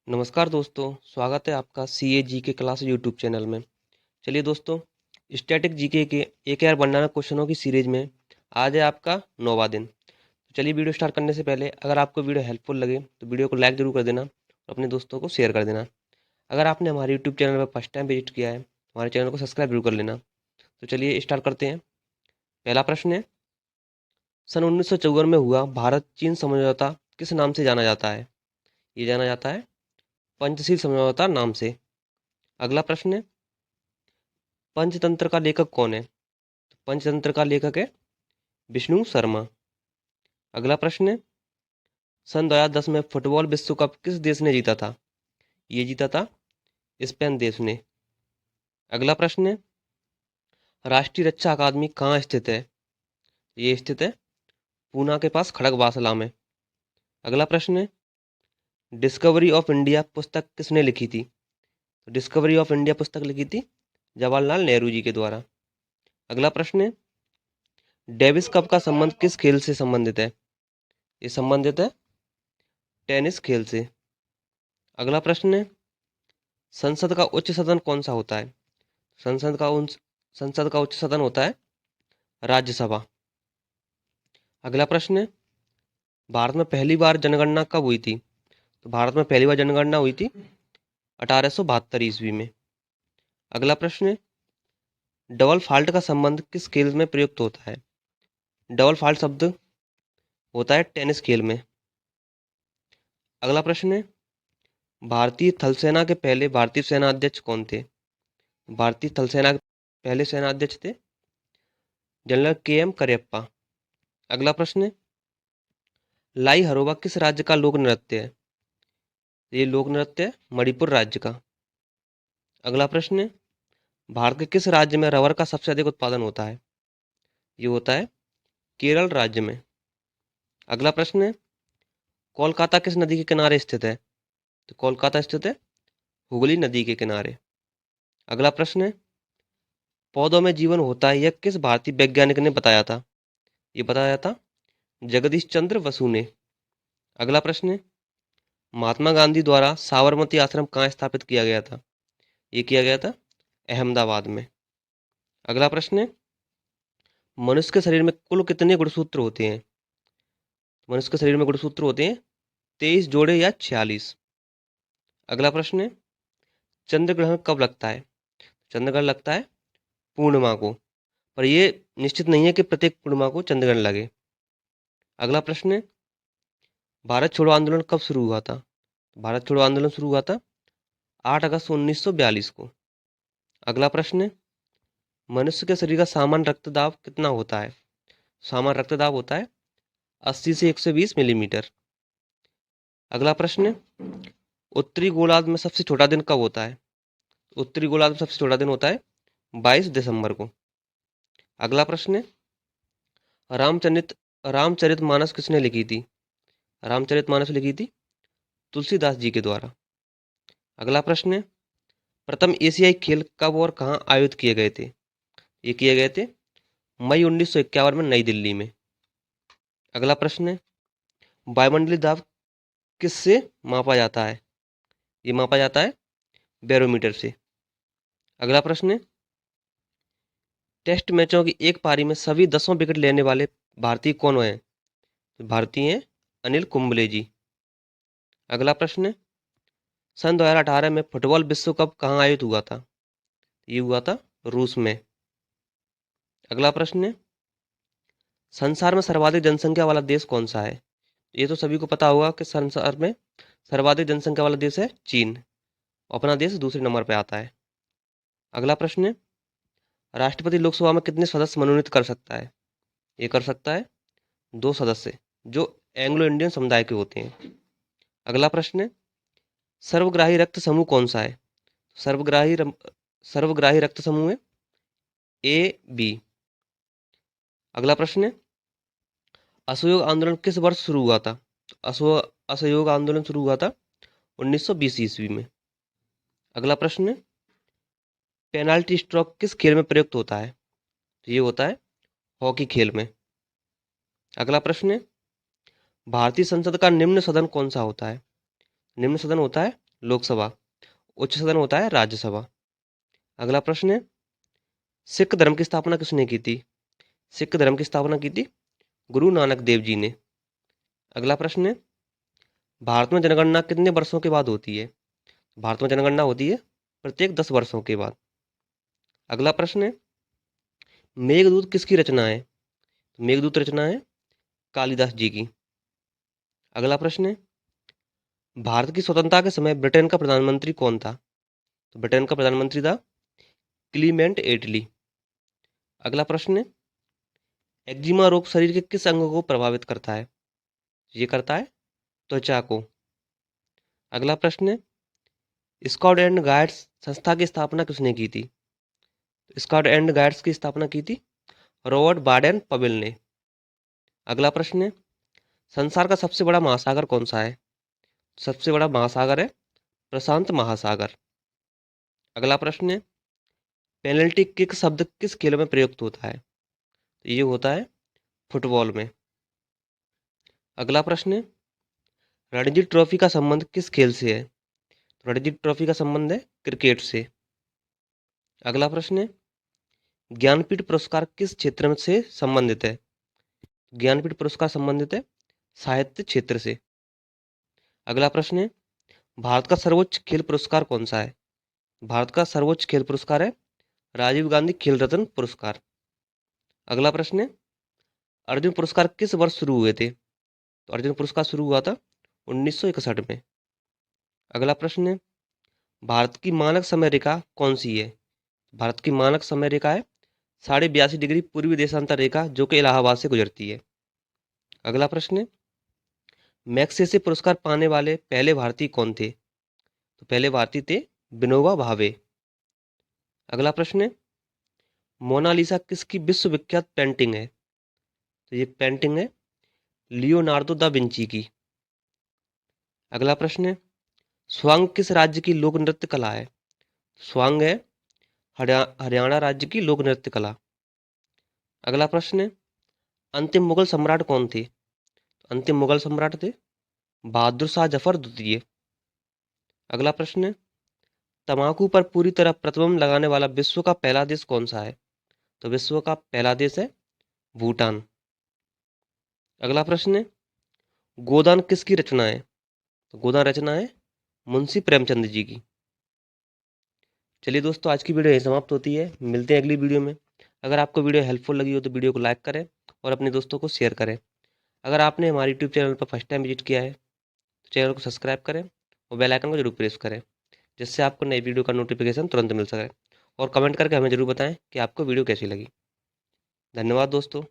नमस्कार दोस्तों, स्वागत है आपका CA GK class YouTube channel में। चलिए दोस्तों, स्टैटिक जीके के एक यार बनाना क्वेश्चनों की सीरीज में आज है आपका 9वां दिन। तो चलिए वीडियो स्टार्ट करने से पहले अगर आपको वीडियो हेल्पफुल लगे तो वीडियो को लाइक जरूर कर देना और अपने दोस्तों को शेयर कर देना। अगर आपने हमारे यूट्यूब चैनल पर फर्स्ट टाइम विजिट किया है हमारे चैनल को सब्सक्राइब जरूर कर लेना। तो चलिए स्टार्ट करते हैं। पहला प्रश्न है, सन 1954 में हुआ भारत चीन समझौता किस नाम से जाना जाता है? ये जाना जाता है पंचशील समझौता नाम से। अगला प्रश्न है, पंचतंत्र का लेखक कौन है? तो पंचतंत्र का लेखक है विष्णु शर्मा। अगला प्रश्न है, सन 2010 में फुटबॉल विश्व कप किस देश ने जीता था? ये जीता था स्पेन देश ने। अगला प्रश्न है, राष्ट्रीय रक्षा अकादमी कहाँ स्थित है? ये स्थित है पूना के पास खड़गवासला में। अगला प्रश्न है, डिस्कवरी ऑफ इंडिया पुस्तक किसने लिखी थी? तो डिस्कवरी ऑफ इंडिया पुस्तक लिखी थी जवाहरलाल नेहरू जी के द्वारा। अगला प्रश्न है, डेविस कप का संबंध किस खेल से संबंधित है? ये संबंधित है टेनिस खेल से। अगला प्रश्न है, संसद का उच्च सदन कौन सा होता है? संसद का उन संसद का उच्च सदन होता है राज्यसभा। अगला प्रश्न है, भारत में पहली बार जनगणना कब हुई थी? तो भारत में पहली बार जनगणना हुई थी 1872 ईस्वी में। अगला प्रश्न है, डबल फॉल्ट का संबंध किस खेल में प्रयुक्त होता है? डबल फॉल्ट शब्द होता है टेनिस खेल में। अगला प्रश्न है, भारतीय थल सेना के पहले भारतीय सेनाध्यक्ष कौन थे? भारतीय थल सेना के पहले सेनाध्यक्ष थे जनरल के एम करियप्पा। अगला प्रश्न है, लाई हरोबा किस राज्य का लोक नृत्य है? ये लोक नृत्य है मणिपुर राज्य का। अगला प्रश्न है, भारत के किस राज्य में रबर का सबसे अधिक उत्पादन होता है? ये होता है केरल राज्य में। अगला प्रश्न है, कोलकाता किस नदी के किनारे स्थित है? तो कोलकाता स्थित है हुगली नदी के किनारे। अगला प्रश्न है, पौधों में जीवन होता है यह किस भारतीय वैज्ञानिक ने बताया था? ये बताया था जगदीश चंद्र बसु ने। अगला प्रश्न है, महात्मा गांधी द्वारा साबरमती आश्रम कहाँ स्थापित किया गया था? ये किया गया था अहमदाबाद में। अगला प्रश्न है, मनुष्य के शरीर में कुल कितने गुणसूत्र होते हैं? मनुष्य के शरीर में गुणसूत्र होते हैं 23 जोड़े या 46। अगला प्रश्न है, चंद्र ग्रहण कब लगता है? चंद्र ग्रहण लगता है पूर्णिमा को, पर यह निश्चित नहीं है कि प्रत्येक पूर्णिमा को चंद्र ग्रहण लगे। अगला प्रश्न है, भारत छोड़ो आंदोलन कब शुरू हुआ था? भारत छोड़ो आंदोलन शुरू हुआ था 8 अगस्त 1942 को। अगला प्रश्न है, मनुष्य के शरीर का सामान्य रक्तदाब कितना होता है? सामान्य रक्तदाब होता है 80 से 120 मिलीमीटर। अगला प्रश्न है, उत्तरी गोलार्ध में सबसे छोटा दिन कब होता है? उत्तरी गोलार्ध में सबसे छोटा दिन होता है 22 दिसंबर को। अगला प्रश्न है, रामचरित रामचरित मानस किसने लिखी थी? रामचरित मानस लिखी थी तुलसीदास जी के द्वारा। अगला प्रश्न है, प्रथम एशियाई खेल कब और कहाँ आयोजित किए गए थे? ये किए गए थे मई 1951 में नई दिल्ली में। अगला प्रश्न है, वायुमंडलीय दाब किससे मापा जाता है? ये मापा जाता है बैरोमीटर से। अगला प्रश्न है, टेस्ट मैचों की एक पारी में सभी 10 विकेट लेने वाले भारतीय कौन हैं? तो भारतीय हैं अनिल कुंबले जी। अगला प्रश्न है, सन 2018 में फुटबॉल विश्व कप कहाँ आयोजित हुआ था? ये हुआ था रूस में। अगला प्रश्न है, संसार में सर्वाधिक जनसंख्या वाला देश कौन सा है? ये तो सभी को पता होगा कि संसार में सर्वाधिक जनसंख्या वाला देश है चीन। अपना देश दूसरे नंबर पर आता है। अगला प्रश्न है, राष्ट्रपति लोकसभा में कितने सदस्य मनोनीत कर सकता है? ये कर सकता है 2 सदस्य जो एंग्लो इंडियन समुदाय के होते हैं। अगला प्रश्न है, सर्वग्राही रक्त समूह कौन सा है? सर्वग्राही सर्वग्राही रक्त समूह है ए बी। अगला प्रश्न है, असहयोग आंदोलन किस वर्ष शुरू हुआ था? असहयोग आंदोलन शुरू हुआ था 1920 ईस्वी में। अगला प्रश्न है, पेनाल्टी स्ट्रोक किस खेल में प्रयुक्त होता है? तो ये होता है हॉकी खेल में। अगला प्रश्न है, भारतीय संसद का निम्न सदन कौन सा होता है? निम्न सदन होता है लोकसभा। उच्च सदन होता है राज्यसभा। अगला प्रश्न है, सिख धर्म की स्थापना किसने की थी? सिख धर्म की स्थापना की थी गुरु नानक देव जी ने। अगला प्रश्न है, भारत में जनगणना कितने वर्षों के बाद होती है? भारत में जनगणना होती है प्रत्येक 10 वर्षों के बाद। अगला प्रश्न है, मेघदूत किसकी रचना है? मेघदूत रचना है कालिदास जी की। अगला प्रश्न है, भारत की स्वतंत्रता के समय ब्रिटेन का प्रधानमंत्री कौन था? तो ब्रिटेन का प्रधानमंत्री था क्लीमेंट एटली। अगला प्रश्न है, एक्जिमा रोग शरीर के किस अंग को प्रभावित करता है? ये करता है त्वचा को। अगला प्रश्न है, स्काउट एंड गाइड्स संस्था की स्थापना किसने की थी? स्काउट एंड गाइड्स की स्थापना की थी रॉबर्ट बाडेन पवेल ने। अगला प्रश्न है, संसार का सबसे बड़ा महासागर कौन सा है? सबसे बड़ा महासागर है प्रशांत महासागर। अगला प्रश्न है, पेनल्टी किक शब्द किस खेल में प्रयुक्त होता है? तो ये होता है फुटबॉल में। अगला प्रश्न है, रणजी ट्रॉफी का संबंध किस खेल से है? रणजी ट्रॉफी का संबंध है क्रिकेट से। अगला प्रश्न है, ज्ञानपीठ पुरस्कार किस क्षेत्र में से संबंधित है? ज्ञानपीठ पुरस्कार संबंधित है साहित्य क्षेत्र से। अगला प्रश्न है, भारत का सर्वोच्च खेल पुरस्कार कौन सा है? भारत का सर्वोच्च खेल पुरस्कार है राजीव गांधी खेल रत्न पुरस्कार। अगला प्रश्न है, अर्जुन पुरस्कार किस वर्ष शुरू हुए थे? तो अर्जुन पुरस्कार शुरू हुआ था 1961 में। अगला प्रश्न है, भारत की मानक समय रेखा कौन सी है? भारत की मानक समय रेखा है 82.5 डिग्री पूर्वी देशांतर रेखा, जो कि इलाहाबाद से गुजरती है। अगला प्रश्न है, मैग्सेसे पुरस्कार पाने वाले पहले भारतीय कौन थे? तो पहले भारतीय थे विनोबा भावे। अगला प्रश्न है, मोनालिसा किसकी विश्वविख्यात पेंटिंग है? तो ये पेंटिंग है लियोनार्डो दा विंची की। अगला प्रश्न है, स्वांग किस राज्य की लोक नृत्य कला है? स्वांग है हरियाणा राज्य की लोक नृत्य कला। अगला प्रश्न है, अंतिम मुगल सम्राट कौन थे? अंतिम मुगल सम्राट थे बहादुर शाह जफर द्वितीय। अगला प्रश्न है, तंबाकू पर पूरी तरह प्रतिबंध लगाने वाला विश्व का पहला देश कौन सा है? तो विश्व का पहला देश है भूटान। अगला प्रश्न है, गोदान किसकी रचना है? तो गोदान रचना है मुंशी प्रेमचंद जी की। चलिए दोस्तों, आज की वीडियो यहीं समाप्त होती है। मिलते हैं अगली वीडियो में। अगर आपको वीडियो हेल्पफुल लगी हो तो वीडियो को लाइक करें और अपने दोस्तों को शेयर करें। अगर आपने हमारे यूट्यूब चैनल पर फर्स्ट टाइम विजिट किया है तो चैनल को सब्सक्राइब करें और बेल आइकन को जरूर प्रेस करें, जिससे आपको नई वीडियो का नोटिफिकेशन तुरंत मिल सके। और कमेंट करके हमें जरूर बताएं कि आपको वीडियो कैसी लगी। धन्यवाद दोस्तों।